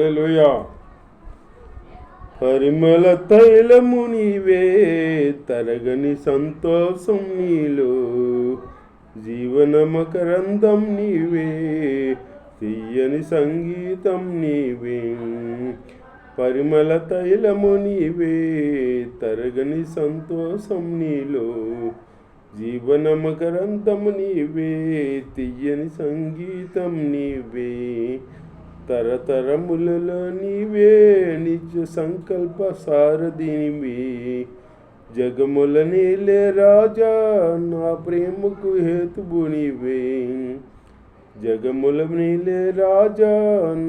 హల్లెలూయా. పరిమళ తైలము నీవే, తరగని సంతోషం నీలో, జీవన మకరందం నీవే, తీయని సంగీతం నీవే. పరిమళ తైలము నీవే, తరగని సంతోషం నీలో, జీవన మకరందము నీవే, తీయని సంగీతం నీవే. తరతరములలో నీవే, నిజ సంకల్ప సారథినివే, జగముల నీలే రాజా, నా ప్రేమకు హేతువు నీవే. జగముల నీలే రాజా,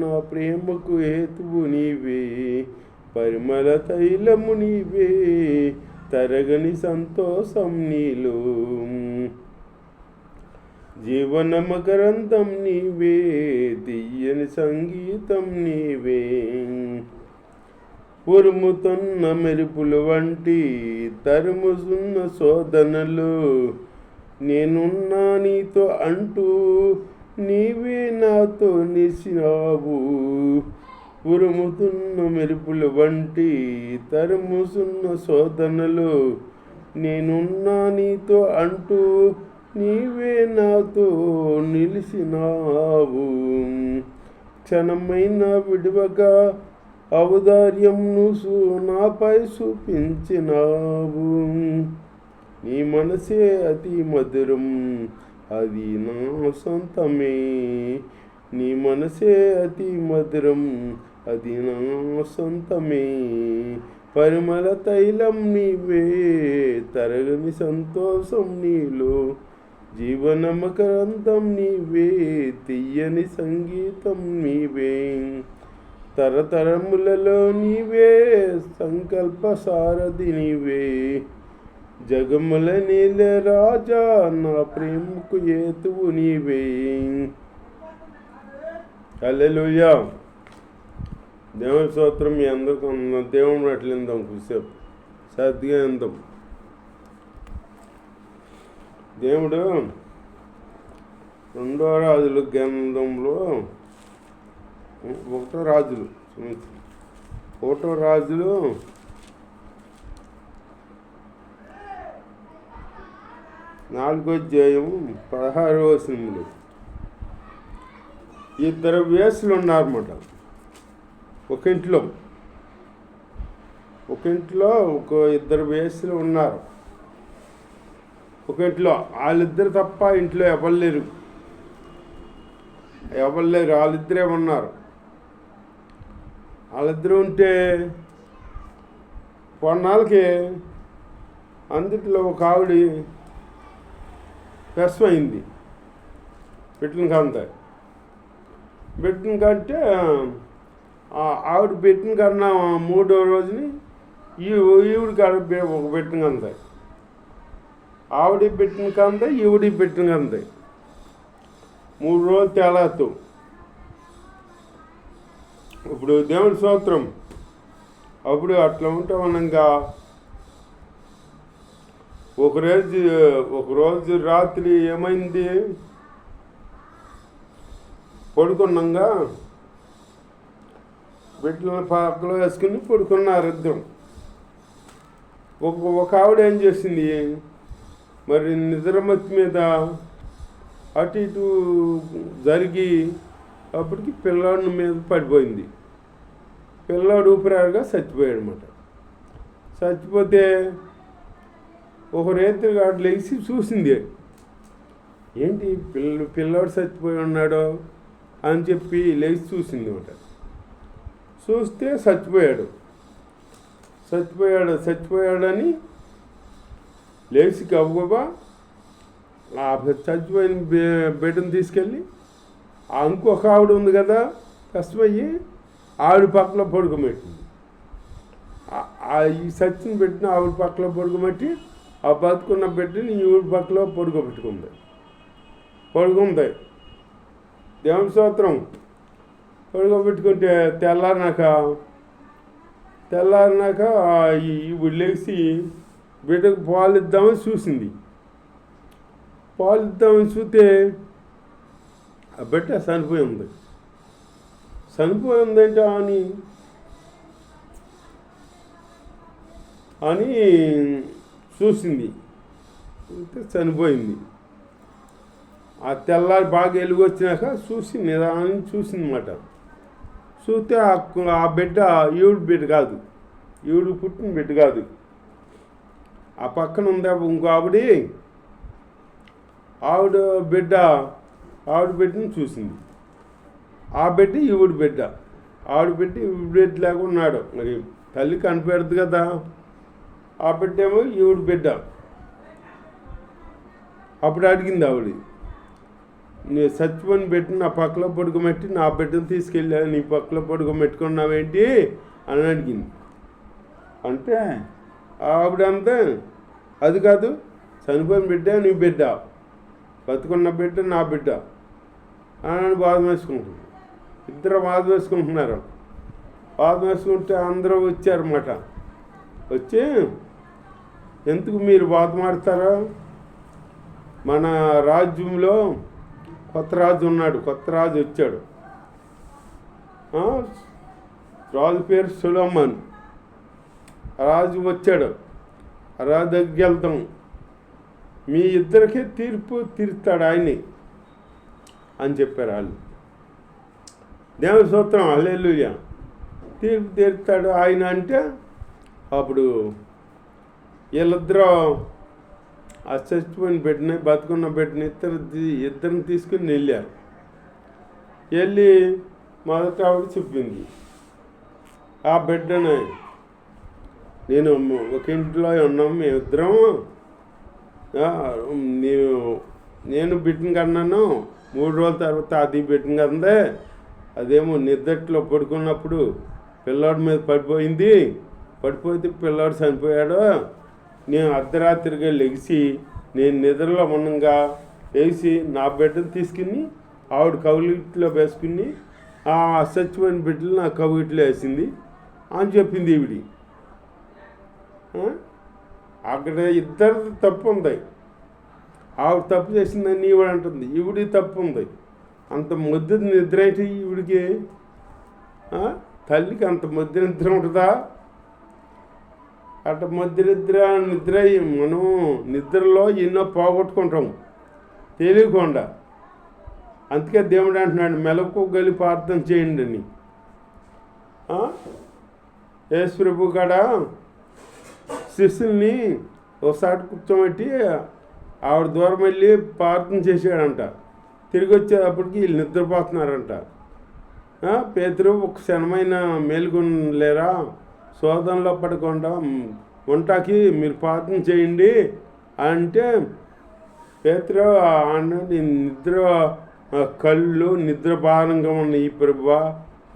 నా ప్రేమకు హేతువు నీవే. పరిమళ తైలము నీవే, తరగని సంతోషం నీలో, జీవన మకరందం నీవే, తీయని సంగీతం నీవే. ఉరుముతున్న మెరుపులు వంటి తరుముతున్న శోధనలు, నేనున్నా నీతో అంటూ నీవే నాతో నిలిచినావు. ఉరుముతున్న మెరుపులు వంటి తరుముతున్న శోధనలు, నేనున్నా నీతో అంటూ నీవే నాతో నిలిచినావు. క్షణమైన విడువక ఔదార్యంను నాపై చూపించినావు. నీ మనసే అతి మధురం, అది నా సొంతమే. నీ మనసే అతి మధురం, అది నా సొంతమే. పరిమళ తైలం నీవే, తరగని సంతోషం నీలో, జీవన మకరందం నీవే, తీయని సంగీతం నీవే. తరతరములలో నీవే, సంకల్ప సారథి నీవే, జగముల నీల రాజా, నా ప్రేమకు హేతువు నీవే. హల్లెలూయా. దేవుని స్తోత్రం. మీ అందరికీ దేవుని అట్లిందాం, కూసేపు సద్దిగా ఇందాం. దేవుడు 2 రాజుల గ్రంథంలో 1 రాజులు 4వ అధ్యాయం 16వ వచనంలో 2 వేసులు ఉన్నారన్నమాట. ఒక ఇంట్లో 2 వేసులు ఉన్నారు. ఒక ఇంట్లో వాళ్ళిద్దరు తప్ప ఇంట్లో ఎవరు లేరు. వాళ్ళిద్దరే ఉన్నారు. వాళ్ళిద్దరు ఉంటే కొన్నాళ్ళకి అందుట్లో ఒక ఆవిడ ప్రసవమైంది. పెట్టిన కంటే ఆవిడ పెట్టిన కన్నా 3వ రోజుని ఈవిడ కాడ ఒక పెట్టిన కంతాయి. ఆవిడ పెట్టిన కంద, ఈవిడ పెట్టిన కంతాయి. 3 రోజులు తేలాతో. ఇప్పుడు దేవుని స్తోత్రం. అప్పుడు అట్లా ఉంటే మనంగా ఒకరోజు రాత్రి ఏమైంది, పడుకున్నాగా బిడ్డలను పక్కలో వేసుకుని పడుకున్నారు ఇద్దరు. ఒక ఆవిడ ఏం చేసింది, మరి నిద్రమతి మీద అటు ఇటు జరిగి అప్పటికి పిల్లాడి మీద పడిపోయింది. పిల్లాడు ఊపిరాడుగా చచ్చిపోయాడు అన్నమాట. చచ్చిపోతే ఒక రేత్రి గాడు లేచి చూసింది, ఏంటి పిల్లాడు చచ్చిపోయి ఉన్నాడో అని చెప్పి లేచి చూసింది అన్నమాట. చూస్తే చచ్చిపోయాడని లేచి గబగబా ఆ చచ్చిపోయిన బిడ్డను తీసుకెళ్ళి ఇంకొక ఆవిడ ఉంది కదా కష్టమయ్యి ఆవిడ పక్కలో పడుకోబెట్టింది. ఈ చచ్చిన బిడ్డను ఆవిడ పక్కలో పడుకోబెట్టి ఆ బతుకున్న బిడ్డని ఈవిడ పక్కలో పడుకుంది. దేవుని స్తోత్రం. పడుకోబెట్టుకుంటే తెల్లారినాక ఈవిడ లేచి బిడ్డకు పాలు ఇద్దామని చూసింది. పాలు ఇద్దామని చూస్తే ఆ బిడ్డ చనిపోయి ఉంది. చనిపోయిందేంటా అని చూసింది. చనిపోయింది. ఆ తెల్లారి బాగా వెలుగు వచ్చినాక నిదానం చూసిందన్నమాట. చూస్తే ఆ బిడ్డ ఈవిడ బిడ్డ కాదు, ఈవిడ పుట్టిన బిడ్డ కాదు. ఆ పక్కన ఉందా ఇంకో ఆవిడ బిడ్డని చూసింది. ఆ బిడ్డ ఈవిడ బిడ్డ, ఆవిడ బిడ్డ ఈవిడ బిడ్డ లాగా ఉన్నాడు. మరి తల్లి కనిపెడదు కదా. ఆ బిడ్డ ఏమో ఈవిడ బిడ్డ. అప్పుడు అడిగింది ఆవిడ, నేను చచ్చిపోయిన బిడ్డని నా పక్కలో పడుకోబెట్టి నా బిడ్డను తీసుకెళ్ళా, నీ పక్కలో పడుకోబెట్టుకున్నావేంటి అని అడిగింది. అంటే ఆవిడంతా అది కాదు, చనిపోయిన బిడ్డ నీ బిడ్డ, బతుకున్న బిడ్డ నా బిడ్డ అని బాధ వేసుకుంటుంది. ఇద్దరు బాధ వేసుకుంటున్నారు. బాధ వేసుకుంటే అందరూ వచ్చారన్నమాట. వచ్చి ఎందుకు మీరు బాధ మాడతారో, మన రాజ్యంలో కొత్త రాజు ఉన్నాడు, కొత్త రాజు వచ్చాడు. రాజు పేరు సొలొమోను. రాజు వచ్చాడు, రాజు దగ్గరికి వెళ్తాం, మీ ఇద్దరికీ తీర్పు తీరుస్తాడు ఆయన్ని అని చెప్పారు వాళ్ళు. దేవుని స్తోత్రం, హల్లెలూయా. తీర్పు తీరుస్తాడు ఆయన అంటే అప్పుడు వీళ్ళిద్దరూ ఆ చచ్చిపోయిన బిడ్డని బతుకున్న బిడ్డని ఇద్దరిని తీసుకుని వెళ్ళారు. వెళ్ళి మొదట ఆవిడ చెప్పింది, ఆ బిడ్డని నేను ఒక ఇంట్లో ఉన్నాం మేమిద్దరం, నేను బిడ్డని కన్నాను, 3 రోజుల తర్వాత అది బిడ్డని కందే, అదేమో నిద్దట్లో పడుకున్నప్పుడు పిల్లాడి మీద పడిపోతే పిల్లాడు చనిపోయాడు. నేను అర్ధరాత్రిగా లెగిసి నేను నిద్రలో ఉన్నంగా లేచి నా బిడ్డను తీసుకుని ఆవిడ కవిట్లో వేసుకుని ఆ చచ్చిపోయిన బిడ్డలు నా కవిట్లో వేసింది అని చెప్పింది ఈవిడి. అక్కడ ఇద్దరు తప్పు ఉంది. ఆవిడ తప్పు చేసిందని ఈవిడ అంటుంది, ఈవిడి తప్పు ఉంది. అంత ముద్దు నిద్ర అయితే ఈవిడికి, తల్లికి అంత ముద్దు నిద్ర ఉంటుందా? అట్ట నిద్ర మనం నిద్రలో ఎన్నో పోగొట్టుకుంటాం తెలియకుండా. అందుకే దేవుడు అంటున్నాడు, మెలకువగలి ప్రార్థన చేయండి అని. యేసు ప్రభు కాడ శిష్యుల్ని ఒకసారి కూర్చోబెట్టి ఆవిడ దూరం వెళ్ళి ప్రార్థన చేశాడంట. తిరిగి వచ్చేటప్పటికి వీళ్ళు నిద్రపోతున్నారంట. పేతురు ఒక క్షణమైన మేలుకొనలేరా, శోధనలో పడకుండా వంటకి మీరు ప్రార్థన చేయండి అంటే పేతురు నిద్ర కళ్ళు నిద్రభారంగా ఉన్నాయి ప్రభువా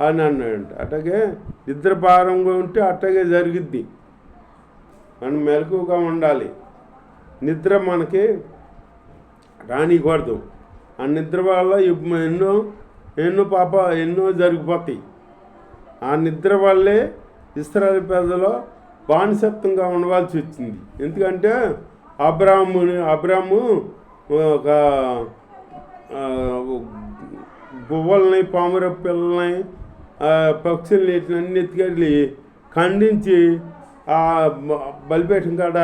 అని అన్నాడంట. అట్లాగే నిద్రభారంగా ఉంటే అట్లాగే జరిగిద్ది. మనం మెలకువగా ఉండాలి. నిద్ర మనకి రానికూడదు. ఆ నిద్ర వల్ల ఎన్నో జరిగిపోతాయి. ఆ నిద్ర వల్లే ఇశ్రాయేలు ప్రజలు బానిసత్వంగా ఉండవలసి వచ్చింది. ఎందుకంటే అబ్రాము ఒక గువ్వల్ని, పాముర పిల్లల్ని, పక్షుల్ని అన్ని ఎత్తుకెళ్ళి ఖండించి ఆ బలిపీఠం కాడ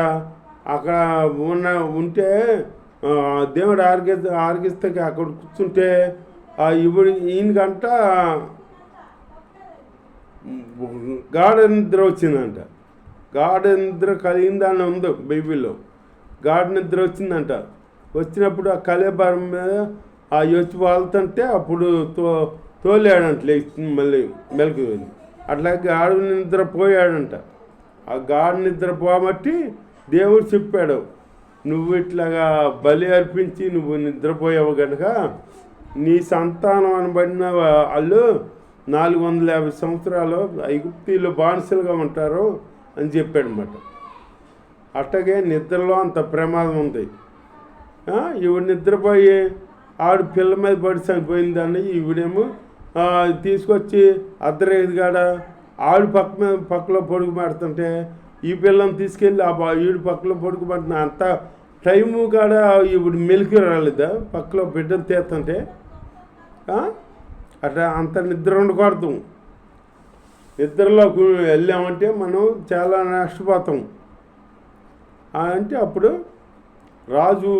అక్కడ ఉంటే దేవుడు ఆరగిస్తే అక్కడ కూర్చుంటే ఈయనకంట గాఢ నిద్ర వచ్చిందంట. గాఢ నిద్ర కలిగిందని ఉంది బైబిల్లో. గాఢ నిద్ర వచ్చిందంట. వచ్చినప్పుడు ఆ కలేబరం మీద వచ్చి వాళ్తుంటే అప్పుడు తోలేడంట, మళ్ళీ మెలకు వెళ్ళి అట్లాగే గాఢ నిద్ర పోయాడంట. ఆ గాఢ నిద్ర పోబట్టి దేవుడు చెప్పాడు, నువ్వు ఇట్లాగా బలి అర్పించి నువ్వు నిద్రపోయావు కనుక నీ సంతానం అనబడిన వాళ్ళు 450 సంవత్సరాలు ఐగుప్తీలో బానిసలుగా ఉంటారు అని చెప్పాడనమాట. అట్లాగే నిద్రలో అంత ప్రమాదం ఉంది. ఈవిడ నిద్రపోయి ఆవిడ పిల్ల మీద పడి చనిపోయిందని ఈవిడేమో తీసుకొచ్చి అర్ధరేది కాడ ఆవిడ పక్కలో పొడుగు పెడుతుంటే ఈ పిల్లని తీసుకెళ్ళి ఈవిడ పక్కలో పొడుగు పడుతున్నా అంత టైము కాడ ఈవిడ మెలికి రాలేదా పక్కలో బిడ్డను తీస్తుంటే. అట్లా అంత నిద్ర ఉండకూడదు. నిద్రలోకి వెళ్ళామంటే మనం చాలా నష్టపోతాం. అంటే అప్పుడు రాజు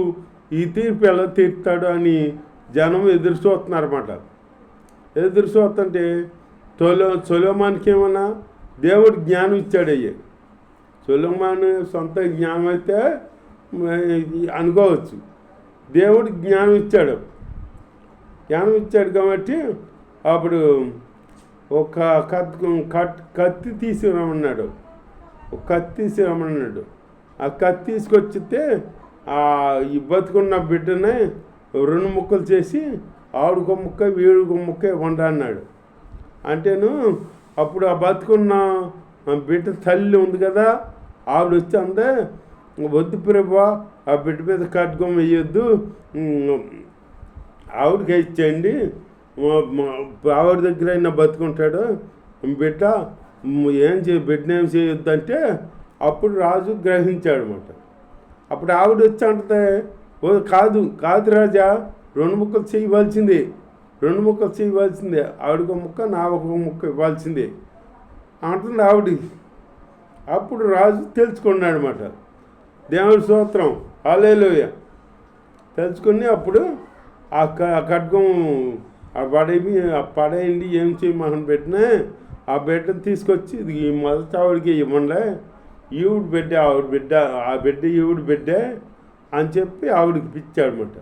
ఈ తీర్పు ఎలా తీర్తాడు అని జనం ఎదురు చూస్తున్నారన్నమాట. ఎదురు చూస్తుంటే సొలొమోనుకి ఏమన్నా దేవుడు జ్ఞానం ఇచ్చాడు. సొలొమోను సొంత జ్ఞానం అయితే అనుకోవచ్చు. దేవుడు జ్ఞానం ఇచ్చాడు కాబట్టి అప్పుడు ఒక కత్తి తీసుకురమన్నాడు. ఒక కత్తి తీసుకురమన్నాడు. ఆ కత్తి తీసుకొచ్చితే ఈ బతుకున్న బిడ్డనే 2 ముక్కలు చేసి ఆవిడకో ముక్క వీడికో ముక్క ఇవ్వండి అన్నాడు. అంటేను అప్పుడు ఆ బతుకున్న బిడ్డ తల్లి ఉంది కదా, ఆవిడ వచ్చి అందే, వద్దు ప్రభా, ఆ బిడ్డ మీద ఖడ్గం వేయొద్దు, ఆవిడకి ఇచ్చేయండి, ఆవిడ దగ్గర అయినా బతుకుంటాడు బిడ్డ, బిడ్డను ఏం చేయొద్దు అంటే అప్పుడు రాజు గ్రహించాడు అన్నమాట. అప్పుడు ఆవిడ వచ్చి అంటే, ఓ కాదు రాజా, 2 ముక్కలు చేయవలసిందే, 2 ముక్కలు చేయవలసిందే, ఆవిడకు ముక్క నా ఒక ముక్క ఇవ్వాల్సిందే అంటుంది ఆవిడ. అప్పుడు రాజు తెలుసుకున్నాడు అన్నమాట. దేవుడి స్తోత్రం, హల్లెలూయా. తెలుసుకుని అప్పుడు ఆ ఖడ్గం పడేయండి, ఏం చేయమని పెట్టినా ఆ బిడ్డను తీసుకొచ్చి ఈ మొదటి ఆవిడకి ఇవ్వండి, ఈవిడ బిడ్డ ఆవిడ బిడ్డ, ఆ బిడ్డ ఈవిడ బిడ్డే అని చెప్పి ఆవిడకి పిచ్చాడనమాట.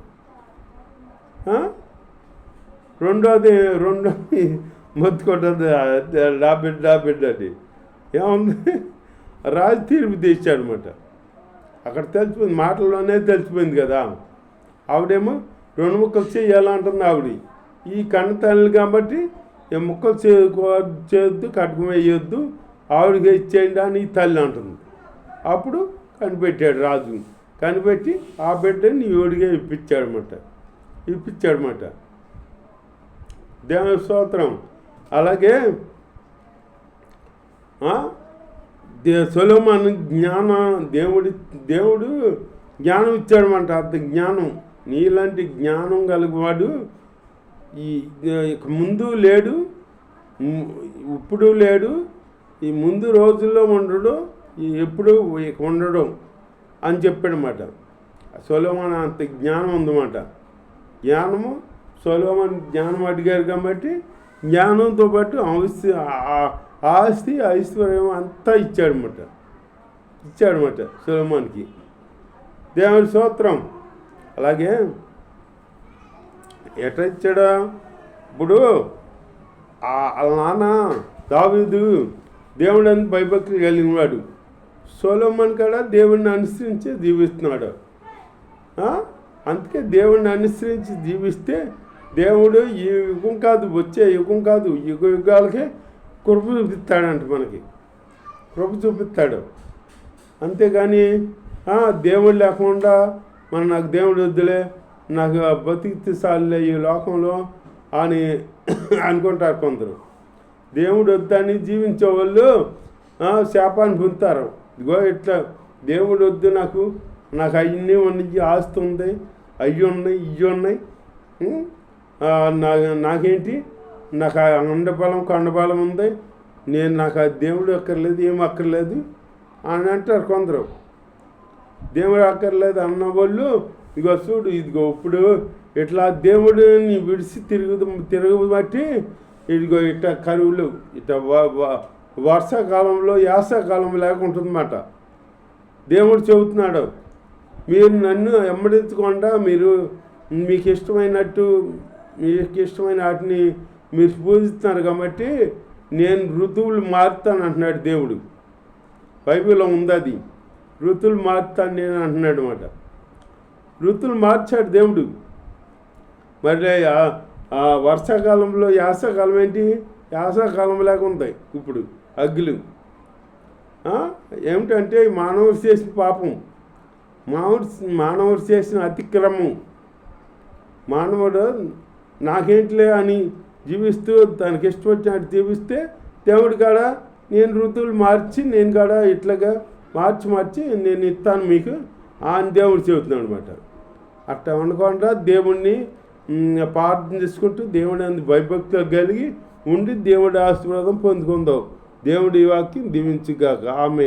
రెండోది మొత్తుకుంటుంది, నా బిడ్డ అని ఏముంది, రాజు తీర్పు తీర్చాడనమాట. అక్కడ తెలిసిపోయింది, మాటల్లోనే తెలిసిపోయింది కదా. ఆవిడేమో 2 ముక్కలు చేయాలంటుంది ఆవిడ. ఈ కన్న తల్లి కాబట్టి ఈ ముక్కలు చేయొద్దు, ఖడ్గం వేయొద్దు, ఆవిడకి ఇచ్చేయండి అని ఈ తల్లి అంటుంది. అప్పుడు కనిపెట్టాడు రాజు. కనిపెట్టి ఆ బిడ్డని ఈవిడిగా ఇప్పించాడనమాట. దేవుని స్తోత్రం. అలాగే సొలొమోను దేవుడు జ్ఞానం ఇచ్చాడనమాట. అంత జ్ఞానం, నీలాంటి జ్ఞానం కలిగివాడు ముందు లేడు, ఇప్పుడు లేడు, ఈ ముందు రోజుల్లో ఉండడు, ఎప్పుడు ఉండడు అని చెప్పాడనమాట. సొలొమోను అంత జ్ఞానం ఉందన్నమాట. సొలొమోను జ్ఞానం అడిగారు కాబట్టి జ్ఞానంతో పాటు ఆస్తి ఐశ్వర్యం అంతా ఇచ్చాడనమాట సొలొమోనుకి. దేవుని స్తోత్రం. అలాగే ఎట్లా ఇచ్చాడా, ఇప్పుడు వాళ్ళ నాన్న దావీదు దేవుడు అని భయభక్తులు కలిగినవాడు. సొలొమోను కూడా దేవుడిని అనుసరించి జీవిస్తున్నాడు. అందుకే దేవుడిని అనుసరించి జీవిస్తే దేవుడు ఈ యుగం కాదు, వచ్చే యుగం కాదు, యుగాలకే కృప చూపిస్తాడంట, మనకి కృప చూపిస్తాడు. అంతేగాని దేవుడు లేకుండా నాకు దేవుడు వద్దులే, నాకు బతికితే చాలులే ఈ లోకంలో అని అనుకుంటారు కొందరు. దేవుడు వద్దని జీవించే వాళ్ళు శాపాన్ని పొందుతారు. ఇదిగో ఇట్లా దేవుడు వద్దు, నాకు అవన్నీ ఉన్నాయి, ఆస్తి ఉంది, అవి ఉన్నాయి, ఇవి ఉన్నాయి, నాకేంటి, నాకు అండబలం కొండబలం ఉంది, నాకు ఆ దేవుడు అక్కర్లేదు, ఏం అక్కర్లేదు అని అంటారు కొందరు. దేవుడు అక్కర్లేదు అన్న వాళ్ళు ఇదిగో చూడు, ఇదిగో ఇప్పుడు ఇట్లా దేవుడిని విడిచి తిరగబట్టి ఇదిగో ఇట్లా కరువులు, ఇట్లా వర్షాకాలంలో యాసకాలం లేకుంటుందన్నమాట. దేవుడు చెబుతున్నాడు, మీరు నన్ను వెంబడించకుండా మీకు ఇష్టమైన వాటిని మీరు పూజిస్తున్నారు కాబట్టి నేను ఋతువులు మారుతాను అంటున్నాడు దేవుడు. బైబిల్లో ఉంది అది, ఋతువులు మారుతాను నేను అంటున్నాడు అన్నమాట. ఋతువులు మార్చాడు దేవుడు. మరి ఆ వర్షాకాలంలో యాసకాలం ఏంటి, యాసకాలం లేక ఉంటాయి ఇప్పుడు అగ్గులు. ఏమిటంటే మానవుడు చేసిన పాపం, మానవుడు చేసిన అతిక్రమం. మానవుడు నాకేంటిలే అని జీవిస్తూ తనకి ఇష్టం వచ్చినట్టు జీవిస్తే దేవుడు కాడ నేను ఋతువులు మార్చి నేను కాడ ఇట్లాగా మార్చి నేను ఇస్తాను మీకు అని దేవుడు చెబుతున్నాడు అనమాట. అట్లా అనుకోకుండా దేవుణ్ణి ప్రార్థన చేసుకుంటూ దేవుడి అందు భయభక్తులు కలిగి ఉండి దేవుడి ఆశీర్వాదం పొందుకుందాం. దేవుడి వాక్యం దీవించుగాక. ఆమె